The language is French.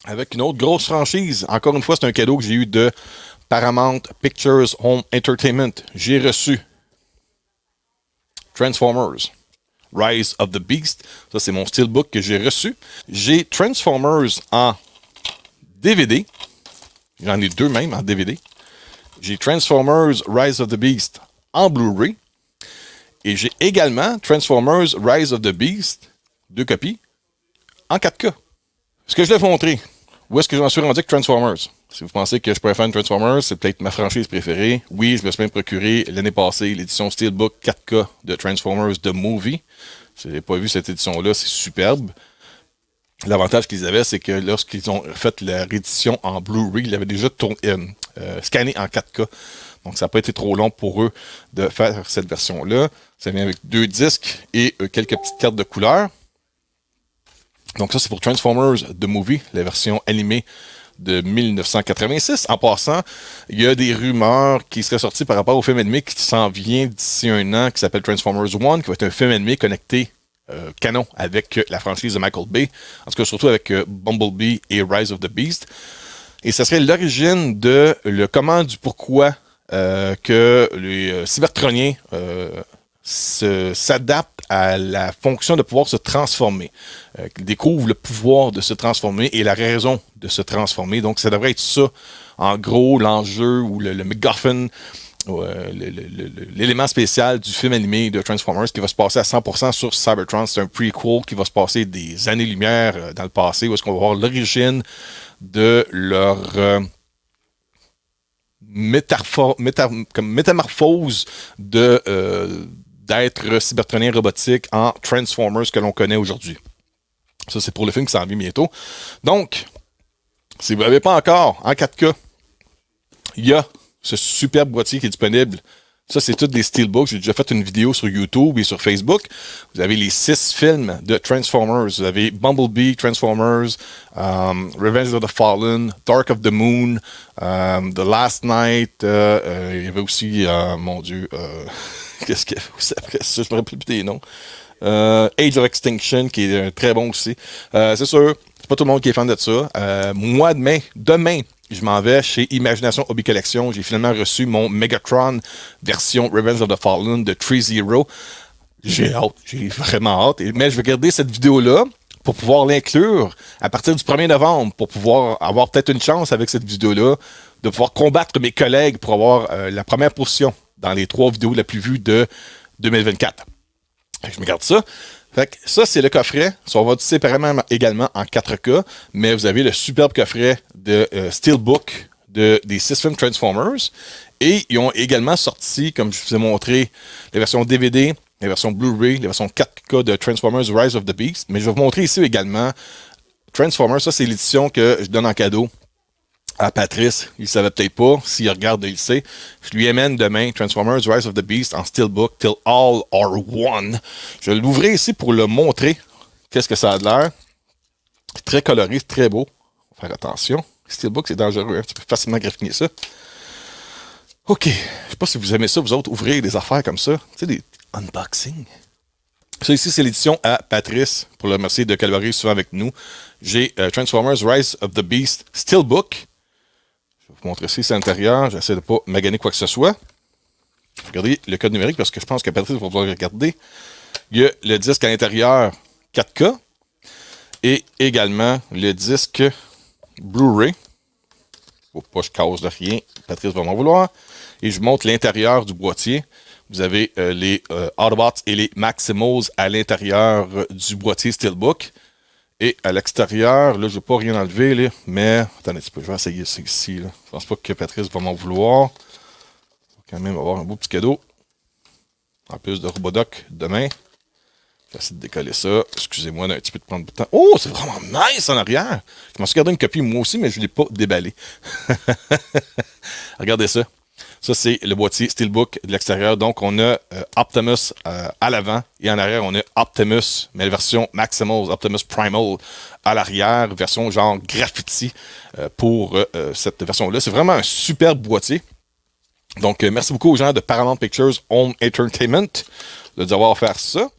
avec une autre grosse franchise. Encore une fois, c'est un cadeau que j'ai eu de Paramount Pictures Home Entertainment. J'ai reçu Transformers Rise of the Beast. Ça, c'est mon steelbook que j'ai reçu. J'ai Transformers en DVD. J'en ai deux même en DVD. J'ai Transformers Rise of the Beast en Blu-ray. Et j'ai également Transformers Rise of the Beast, deux copies, en 4K. Ce que je l'ai montré, où est-ce que j'en suis rendu avec Transformers? Si vous pensez que je pourrais faire une Transformers, c'est peut-être ma franchise préférée. Oui, je me suis même procuré l'année passée l'édition Steelbook 4K de Transformers The Movie. Si vous n'avez pas vu cette édition-là, c'est superbe. L'avantage qu'ils avaient, c'est que lorsqu'ils ont fait leur édition en Blu-ray, ils l'avaient déjà scanné en 4K. Donc, ça n'a pas été trop long pour eux de faire cette version-là. Ça vient avec deux disques et quelques petites cartes de couleur. Donc, ça, c'est pour Transformers The Movie, la version animée de 1986. En passant, il y a des rumeurs qui seraient sorties par rapport au film animé qui s'en vient d'ici un an, qui s'appelle Transformers One, qui va être un film animé connecté canon avec la franchise de Michael Bay, en tout cas surtout avec Bumblebee et Rise of the Beast. Et ça serait l'origine de le comment du pourquoi que les Cybertroniens s'adaptent à la fonction de pouvoir se transformer, découvrent le pouvoir de se transformer et la raison de se transformer. Donc ça devrait être ça, en gros, l'enjeu ou le MacGuffin, l'élément spécial du film animé de Transformers qui va se passer à 100% sur Cybertron. C'est un prequel qui va se passer des années-lumière dans le passé, où est-ce qu'on va voir l'origine de leur métamorphose d'être cybertronien robotique en Transformers que l'on connaît aujourd'hui. Ça, c'est pour le film qui s'en vient bientôt. Donc, si vous n'avez pas encore en 4K, il y a ce superbe boîtier qui est disponible. Ça, c'est tous des steelbooks. J'ai déjà fait une vidéo sur YouTube et sur Facebook. Vous avez les 6 films de Transformers. Vous avez Bumblebee, Transformers, Revenge of the Fallen, Dark of the Moon, The Last Night. Il y avait aussi, mon Dieu, qu'est-ce qu'il y avait aussi après ça? Je me rappelle plus des noms. Age of Extinction, qui est très bon aussi. C'est sûr, c'est pas tout le monde qui est fan de ça. Moi, demain, je m'en vais chez Imagination Hobby Collection. J'ai finalement reçu mon Megatron version Revenge of the Fallen de 3-0. J'ai hâte, j'ai vraiment hâte. Mais je vais garder cette vidéo-là pour pouvoir l'inclure à partir du 1er novembre, pour pouvoir avoir peut-être une chance avec cette vidéo-là, de pouvoir combattre mes collègues pour avoir la première position dans les 3 vidéos les plus vues de 2024. Je me garde ça. Fait que ça, c'est le coffret. Ça va être séparément également en 4K, mais vous avez le superbe coffret de Steelbook des 6 films Transformers. Et ils ont également sorti, comme je vous ai montré, les versions DVD, les versions Blu-ray, les versions 4K de Transformers Rise of the Beast. Mais je vais vous montrer ici également Transformers. Ça, c'est l'édition que je donne en cadeau à Patrice. Il ne savait peut-être pas. S'il regarde, il sait. Je lui amène demain Transformers Rise of the Beast en Steelbook Till All Are One. Je vais l'ouvrir ici pour le montrer. Qu'est-ce que ça a de l'air? C'est très coloré, c'est très beau. Faut faire attention. Steelbook, c'est dangereux. Hein? Tu peux facilement graffiner ça. OK. Je sais pas si vous aimez ça, vous autres, ouvrir des affaires comme ça. Tu sais, des unboxings. Ça ici, c'est l'édition à Patrice, pour le remercier de collaborer souvent avec nous. J'ai Transformers Rise of the Beast Steelbook. Je vais vous montrer ici, c'est l'intérieur. J'essaie de ne pas maganer quoi que ce soit. Regardez le code numérique parce que je pense que Patrice va pouvoir regarder. Il y a le disque à l'intérieur 4K et également le disque Blu-ray. Faut pas que je cause de rien. Patrice va m'en vouloir. Et je vous montre l'intérieur du boîtier. Vous avez les Autobots et les Maximals à l'intérieur du boîtier Steelbook. Et à l'extérieur, là, je ne vais pas rien enlever, là, mais attendez un petit peu, je vais essayer ça ici. Là. Je pense pas que Patrice va m'en vouloir. On va quand même avoir un beau petit cadeau. En plus de Robodoc demain. Je vais essayer de décoller ça. Excusez-moi d'un petit peu de prendre du temps. Oh, c'est vraiment nice en arrière. Je m'en suis gardé une copie moi aussi, mais je ne l'ai pas déballé. Regardez ça. Ça, c'est le boîtier Steelbook de l'extérieur. Donc, on a Optimus à l'avant et en arrière, on a Optimus, mais la version Maximals, Optimus Primal à l'arrière, version genre graffiti pour cette version-là. C'est vraiment un super boîtier. Donc, merci beaucoup aux gens de Paramount Pictures Home Entertainment de nous avoir offert ça.